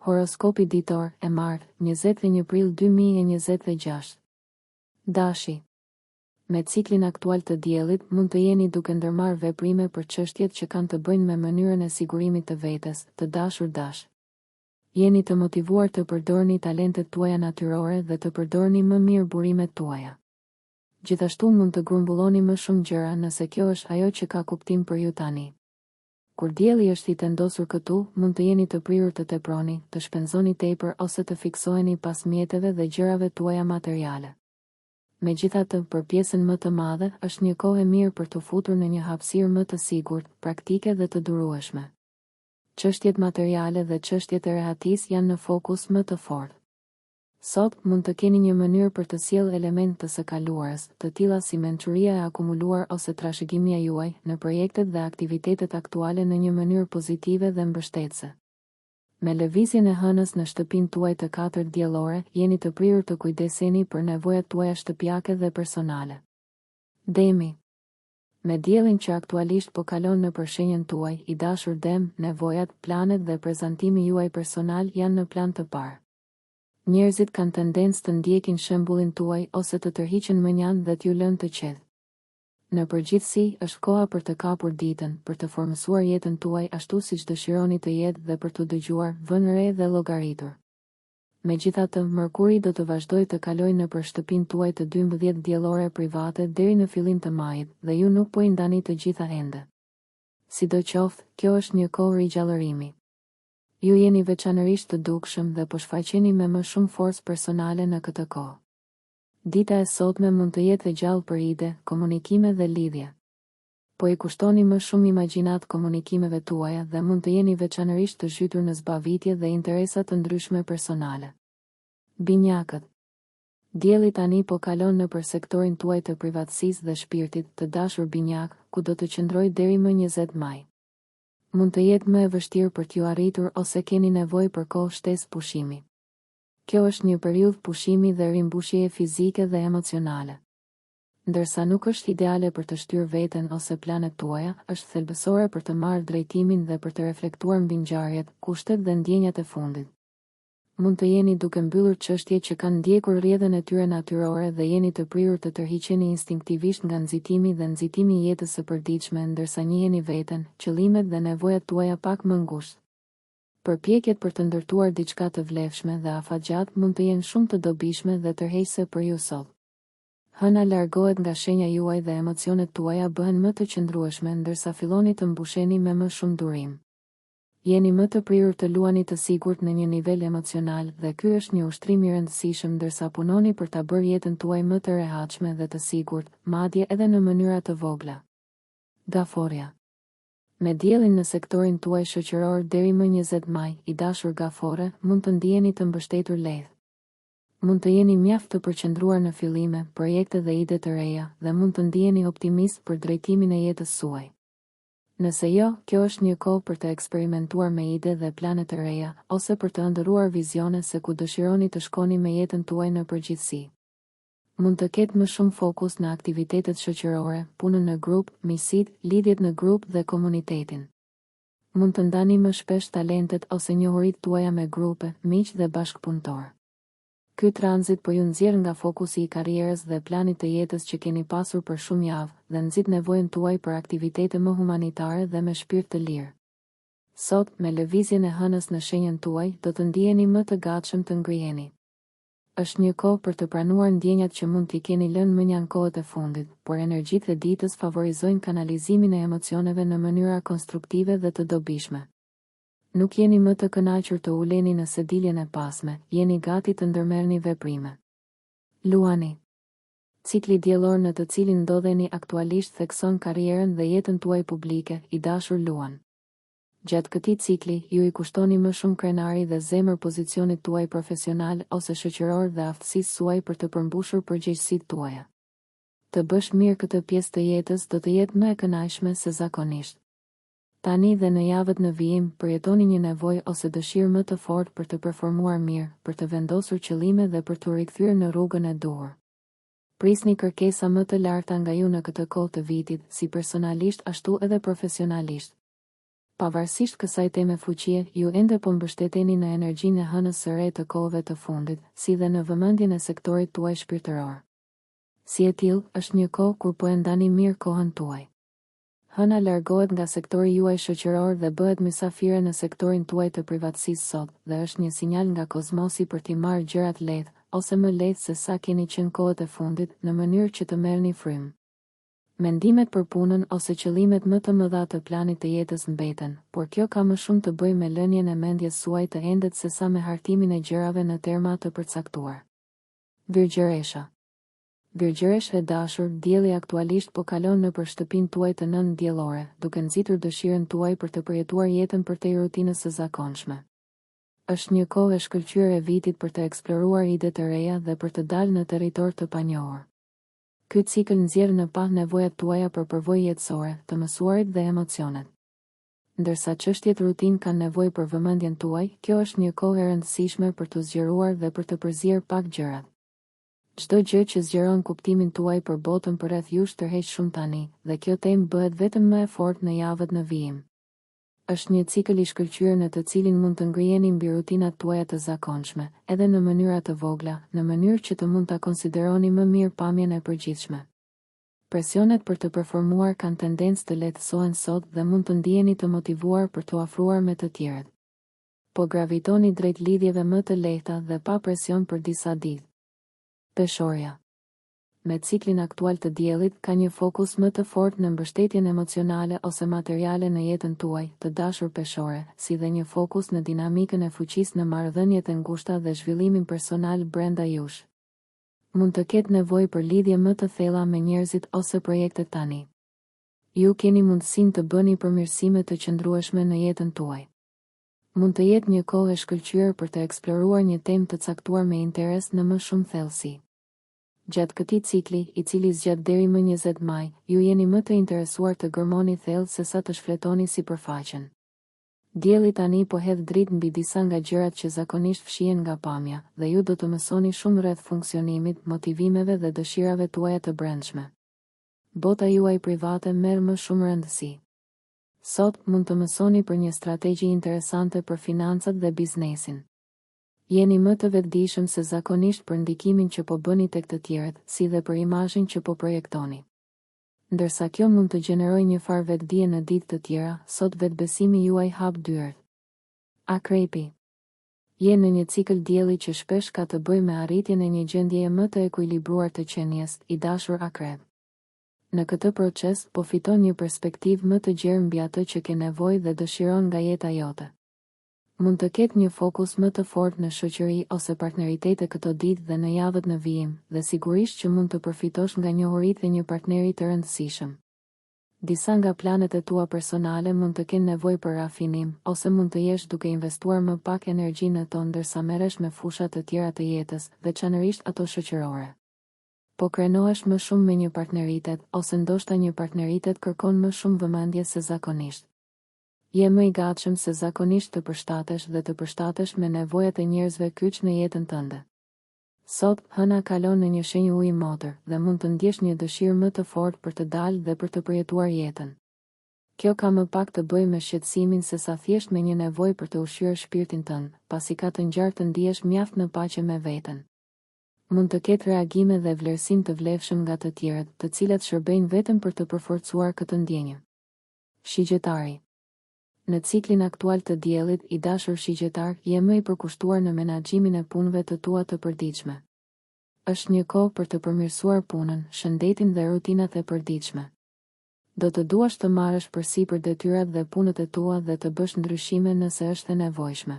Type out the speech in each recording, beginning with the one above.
Horoskopi ditor e martë, 21 prill 2026. Dashi. Me ciklin aktual të diellit, mund të jeni duke ndërmarrë veprime për çështjet që kanë të bëjnë me mënyrën e sigurimit të vetes, të dashur dash. Jeni të motivuar të përdorni talentet tuaja natyrore dhe të përdorni më mirë burimet tuaja. Gjithashtu mund të grumbulloni më shumë gjëra nëse kjo është ajo që ka kuptim për ju tani. Kur dielli është i tendosur këtu, mund të jeni të prirur të teproni, të shpenzoni tepër ose të fiksoheni pas mjeteve dhe gjërave tuaja materiale. Megjithatë, për pjesën më të madhe, është një kohë e mirë për të futur në një hapësirë më të sigurt, praktike dhe të durueshme. Çështjet materiale dhe çështjet e rehatisë janë në fokus më të fortë. Sot, mund të keni një mënyrë për të sjellë element të së kaluarës, të tilla si mençuria e akumuluar ose trashëgimia juaj, në projektet dhe aktivitetet aktuale në një mënyrë pozitive dhe mbështetëse. Me lëvizjen e hënës në shtëpinë tuaj të 4 diellore, jeni të prirur të kujdeseni për nevojat tuaja shtëpiake dhe personale. Demi. Me diellin që aktualisht po kalon në përshenjen tuaj, i dashur Dem, nevojat, planet dhe prezantimi juaj personal janë në plan të parë. Njerëzit kanë tendencë të ndjekin shembullin tuaj ose të tërhiqen mënjan dhe t'ju lënë të qetë. Në përgjithësi, është koha për të kapur ditën, për të formësuar jetën tuaj ashtu siç dëshironi të jetë dhe për të dëgjuar, vënë re dhe llogaritur. Megjithatë, Mërkuri do të vazhdojë të kalojë nëpër shtëpinë tuaj të 12 diellore private deri në fillim të majit, dhe ju nuk po i ndani të gjitha ende. Sidoqoftë, kjo është një kohë rigjallërimi. Ju jeni veçanërisht të dukshëm dhe po shfaqeni me më shumë forcë personale në këtë kohë. Dita e sotme mund të jetë e gjallë për ide, komunikime dhe lidhje. Po i kushtoni më shumë imagjinat komunikimeve tuaja dhe mund të jeni veçanërisht të zhytur në zbavitje dhe interesa të ndryshme personale. Binjakët. Dielli tani po kalon nëpër sektorin tuaj të privatësisë dhe shpirtit, të dashur binjak, ku do të qëndrojë deri më 20 maj. Mund të jetë më e vështirë për t'ju arritur ose keni nevojë për kohë shtesë pushimi. Kjo është një periudhë pushimi dhe rimbushjeje fizike dhe emocionale. Ndërsa nuk është ideale për të shtyrë veten ose planet tuaja, është thelbësore për të marrë drejtimin dhe për të reflektuar mbi ngjarjet, kushtet dhe ndjenjat e fundit. Mund të jeni duke mbyllur çështje që kanë ndjekur rrjedhën e tyre natyrore dhe jeni të prirur të tërhiqeni instinktivisht nga nxitimi dhe nxitimi i jetës së përditshme, ndërsa njiheni veten, qëllimet dhe nevojat tuaja pak më ngushtë. Përpjekjet për të ndërtuar diçka të vlefshme dhe afatgjat mund të jenë shumë të dobishme dhe tërheqëse për ju sot. Hëna largohet nga shenja juaj dhe emocionet tuaja bëhen më të qëndrueshme, ndërsa filloni të mbusheni me më shumë durim. Jeni më të prirur të luani të sigurt në një nivel emocional dhe ky është një ushtrim i rëndësishëm, ndërsa punoni për ta bërë jetën tuaj më të rehatshme dhe të sigurt, madje edhe në mënyra të vogla. Gaforja. Me diellin në sektorin tuaj shoqëror deri më 20 maj, i dashur gafore, mund të ndiheni të mbështetur lehtë. Mund të jeni mjaft të përqendruar në fillime, projekte dhe ide të reja, dhe mund të ndiheni optimist për drejtimin e jetës suaj. Nëse jo, kjo është një kohë për të eksperimentuar me ide dhe plane të reja, ose për të ëndërruar vizione se ku dëshironi të shkoni me jetën tuaj në përgjithësi. Mund të ketë më shumë fokus në aktivitetet shoqërore, punën në grup, miqësitë, lidhjet në grup dhe komunitetin. Mund të ndani më shpesh talentet ose njohuritë tuaja me grupe, miq dhe bashkëpunëtor. Ky tranzit po ju nxjerr nga fokusi i karrierës dhe planit të jetës që keni pasur për shumë javë dhe nxit nevojën tuaj për aktivitete më humanitare dhe me shpirt të lirë. Sot, me lëvizjen e hënës në shenjën tuaj, do të ndiheni më të gatshëm të ngriheni. Është një kohë për të pranuar ndjenjat që mund t'i keni lënë mënjan kohët e fundit, por energjitë e ditës favorizojnë kanalizimin e emocioneve në mënyra konstruktive dhe të dobishme. Nuk jeni më të kënaqur të uleni në sediljen e pasme, jeni gati të ndërmerrni veprime. Luani. Cikli diellor në të cilin ndodheni aktualisht thekson karrierën dhe jetën tuaj publike, i dashur Luan. Gjatë këtij cikli, ju i kushtoni më shumë krenari dhe zemër pozicionit tuaj profesional ose shoqëror dhe aftësisë suaj për të përmbushur përgjegjësitë tuaja. Të bësh mirë këtë pjesë të jetës do të jetë më e kënaqshme se zakonisht. Tani dhe në javët në vijim, përjetoni një nevojë ose dëshirë më të fortë për të performuar mirë, për të vendosur qëllime dhe për të rikthyer në rrugën e duhur. Prisni kërkesa më të larta nga ju në këtë kohë të vitit, si personalisht ashtu edhe profesionalisht. pavarësisht kësaj teme fuqie, ju ende po mbështeteni në energjinë e hënës së re të kohëve të fundit, si dhe në vëmendjen e sektorit tuaj shpirtëror. Si e tillë, është një kohë kur po e ndani mirë kohën tuaj. Hëna largohet nga sektori juaj shoqëror dhe bëhet mysafire në sektorin tuaj të privatësisë sot, dhe është një sinjal nga kozmosi për t'i marrë gjërat lehtë, ose më lehtë se sa keni qenë kohët e fundit, në mënyrë që të merrni frymë. Mendimet për punën ose qëllimet më të mëdha të planit të jetës mbeten, por kjo ka më shumë të bëjë me lënien e mendjes suaj të endet se sa me hartimin e gjërave në terma të përcaktuar. Virgjëresha. Virgjëresh e dashur, dielli aktualisht po kalon nëpër shtëpinë tuaj të nëntë diellore, duke nxitur dëshirën tuaj për të përjetuar jetën përtej rutinës së zakonshme. Është një kohë e shkëlqyer e vitit për të eksploruar ide të reja dhe për të dalë në territor të panjohur. Ky cikël nxjerr në pa nevojat tuaja për përvojë jetësore, të mësuarit dhe emocionet. Ndërsa çështjet rutinë kanë nevojë për vëmendjen tuaj, kjo është një kohë e rëndësishme për të zgjeruar dhe për të përzier pak gjërat. Çdo gjë që zgjeron kuptimin tuaj për botën përreth jush tërheq shumë tani, dhe kjo temë bëhet vetëm më e fortë në javët në vijim. Është një cikël i shkëlqyer në të cilin mund të ngriheni mbi rutinat tuaja të zakonshme, edhe në mënyra të vogla, në mënyrë që të mund ta konsideroni më mirë pamjen e përgjithshme. Presionet për të performuar kanë tendencë të lehtësohen sot dhe mund të ndiheni të motivuar për të afruar me të tjerët. Po gravitoni drejt lidhjeve më të lehta dhe pa presion për disa ditë. Peshorja. Me ciklin aktual të diellit ka një fokus më të fortë në mbështetjen emocionale ose materiale në jetën tuaj, të dashur peshore, si dhe një fokus në dinamikën e fuqisë në marrëdhëniet e ngushta dhe zhvillimin personal brenda jush. Mund të ketë nevojë për lidhje më të thella me njerëzit ose projekte tani. Ju keni mundësinë të bëni përmirësime të qëndrueshme në jetën tuaj. Mund të jetë një kohë e shkëlqyer për të eksploruar një temë të caktuar me interes në më shumë thellësi. Gjatë këtij cikli, i cili zgjat deri më 20 maj, ju jeni më të interesuar të gërmoni thellë se sa të shfletoni sipërfaqen. Dielli tani po hedh dritë mbi disa nga gjërat që zakonisht fshihen nga pamja, dhe ju do të mësoni shumë rreth funksionimit, motivimeve dhe dëshirave tuaja të brendshme. Bota juaj private merr më shumë rëndësi. Sot mund të mësoni për një strategji interesante për financat dhe biznesin. Jeni më të vetëdijshëm se zakonisht për ndikimin që po bëni tek të tjerët, si dhe për imazhin që po projektoni. Ndërsa kjo mund të gjenerojë një farë vetëdije në ditë të tjera, sot vetbesimi juaj hap dyert. Akrepi. Je në një cikël dielli që shpesh ka të bëjë me arritjen e një gjendjeje më të ekuilibruar të qenies, i dashur akrep. Në këtë proces po fiton një perspektivë më të gjerë mbi atë që ke nevojë dhe dëshiron nga jeta jote. Mund të ketë një fokus më të fortë në shoqëri ose partneritete këto ditë dhe në javët në vijim, dhe sigurisht që mund të përfitosh nga njohuritë e një partneri të rëndësishëm. Disa nga planet e tua personale mund të kenë nevojë për rafinim, ose mund të jesh duke investuar më pak energji në to ndërsa merresh me fusha të tjera të jetës, veçanërisht ato shoqërore. Po krenohesh më shumë me një partneritet, ose ndoshta një partneritet kërkon më shumë vëmendje se zakonisht. Je më i gatshëm se zakonisht të përshtatesh dhe të përshtatesh me nevojat e njerëzve kyç në jetën tënde. Sot, hëna kalon në një shenjë uji motër dhe mund të ndjesh një dëshirë më të fortë për të dalë dhe për të përjetuar jetën. Kjo ka më pak të bëjë me shqetësimin se sa thjesht me një nevojë për të ushqyer shpirtin tënd, pasi ka të ngjarë të ndihesh mjaft në paqe me veten. Mund të ketë reagime dhe vlerësim të vlefshëm nga të tjerët, të cilat shërbejnë vetëm për të përforcuar këtë ndjenjë. Shigjetari. Në ciklin aktual të diellit, i dashur shigjetar, je më i përkushtuar në menaxhimin e punëve të tua të përditshme. Është një kohë për të përmirësuar punën, shëndetin dhe rutinat e përditshme. Do të duash të marrësh përsipër detyrat dhe punët e tua dhe të bësh ndryshime nëse është e nevojshme.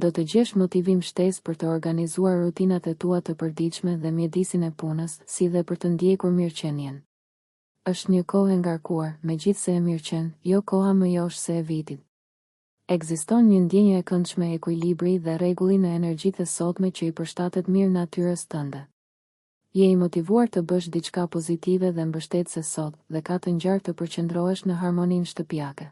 Do të gjesh motivim shtesë për të organizuar rutinat e tua të përditshme dhe mjedisin e punës, si dhe për të ndjekur mirëqenien. Është një kohë e ngarkuar, megjithse e mirëqen, jo koha më josh se e vitit. Ekziston një ndjenjë e këndshme ekuilibri dhe rregulli në energjitë e sotme që i përshtatet mirë natyrës tënde. Je i motivuar të bësh diçka pozitive dhe mbështetëse sot, dhe ka të ngjarë të përqendrohesh në harmoninë shtëpiake.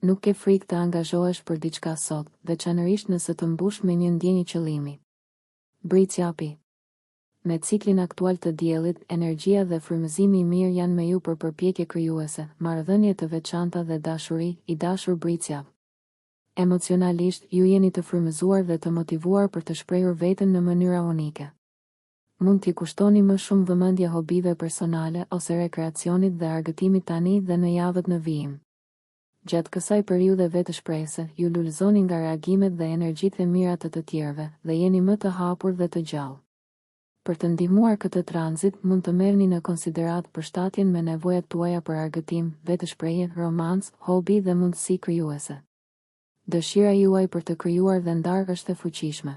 Nuk ke frikë të angazhohesh për diçka sot, veçanërisht nëse të mbush me një ndjenjë qëllimi. Bricjapi. Me ciklin aktual të diellit, energjia dhe frymëzimi i mirë janë me ju për përpjekje krijuese, marrëdhënie të veçanta dhe dashuri, i dashur Bricja. Emocionalisht, ju jeni të frymëzuar dhe të motivuar për të shprehur veten në mënyra unike. Mund t'i kushtoni më shumë vëmendje hobive personale ose rekreacionit dhe argëtimit tani dhe në javët në vijim. Gjatë kësaj periudhe vetëshprehëse, ju lulëzoni nga reagimet dhe energjitë e mira të tjerëve dhe jeni më të hapur dhe të gjallë. Për të ndihmuar këtë tranzit, mund të merrni në konsiderat përshtatjen me nevojat tuaja për argëtim, vetëshprehje, romancë, hobi dhe mundësi krijuese. Dëshira juaj për të krijuar dhe ndarë është e fuqishme.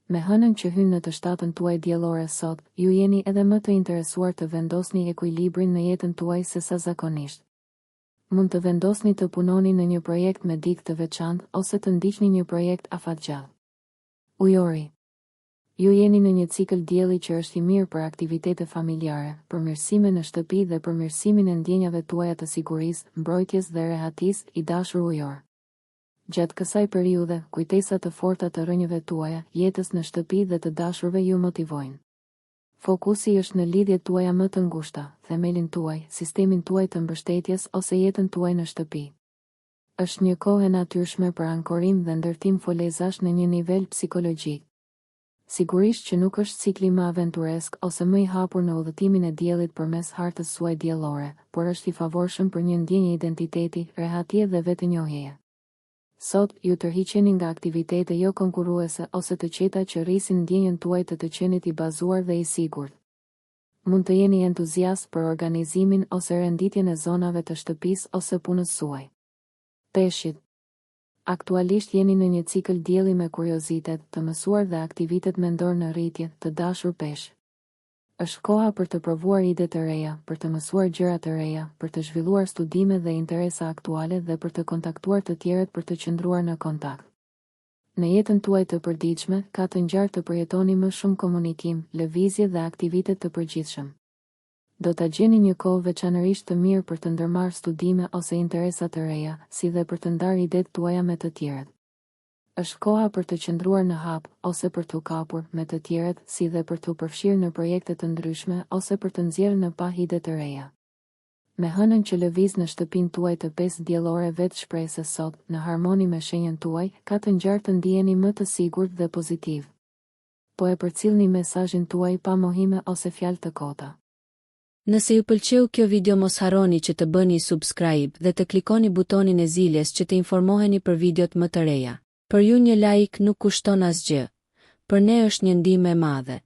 Me hënën që hyn në të shtatën tuaj diellore sot, ju jeni edhe më të interesuar të vendosni ekuilibrin në jetën tuaj se sa zakonisht. Mund të vendosni të punoni në një projekt me dikë të veçantë ose të ndiqni një projekt afatgjallë. Ujori. Ju jeni në një cikël dielli që është i mirë për aktivitete familjare, përmirësime në shtëpi dhe përmirësimin e ndjenjave tuaja të sigurisë, mbrojtjes dhe rehatisë, i dashur ujor. Gjatë kësaj periudhe, kujtesa të forta të rrënjëve tuaja, jetës në shtëpi dhe të dashurve ju motivojnë. Fokusi është në lidhjet tuaja më të ngushta, themelin tuaj, sistemin tuaj të mbështetjes ose jetën tuaj në shtëpi. Është një kohë e natyrshme për ankorim dhe ndërtim folezash në një nivel psikologjik. Sigurisht që nuk është cikli më aventuresk ose më i hapur në udhëtimin e diellit përmes hartës suaj diellore, por është i favorshëm për një ndjenjë identiteti, rehatje dhe vetënjohjeje. Sot, ju tërhiqeni nga aktivitete jo konkurruese ose të qeta që rrisin ndjenjën tuaj të qenit i bazuar dhe i sigurt. Mund të jeni entuziast për organizimin ose renditjen e zonave të shtëpisë ose punës suaj. Peshqit. Aktualisht jeni në një cikël dielli me kuriozitet, të mësuar dhe aktivitet mendor në rritje, të dashur peshq. Është koha për të provuar ide të reja, për të mësuar gjëra të reja, për të zhvilluar studime dhe interesa aktuale dhe për të kontaktuar të tjerët për të qëndruar në kontakt. Në jetën tuaj të përditshme, ka të ngjarë të përjetoni më shumë komunikim, lëvizje dhe aktivitet të përgjithshëm. Do ta gjeni një kohë veçanërisht të mirë për të ndërmarrë studime ose interesa të reja, si dhe për të ndarë idetë tuaja me të tjerët. Është koha për të qëndruar në hap, ose për të kapur me të tjerët, si dhe për të përfshirë në projekte të ndryshme, ose për të nxjerrë në pa ide të reja. Me hënën që lëviz në shtëpinë tuaj të 5 diellore vetëshprehëse sot, në harmoni me shenjën tuaj, ka të ngjarë të ndiheni më të sigurt dhe pozitiv. Po e përcillni mesazhin tuaj pa mohime ose fjalë të kota. Nëse ju pëlqeu kjo video, mos harroni që të bëni subscribe dhe të klikoni butonin e ziljes që të informoheni për videot më të reja. Për ju një like nuk kushton asgjë. Për ne është një ndihmë e madhe.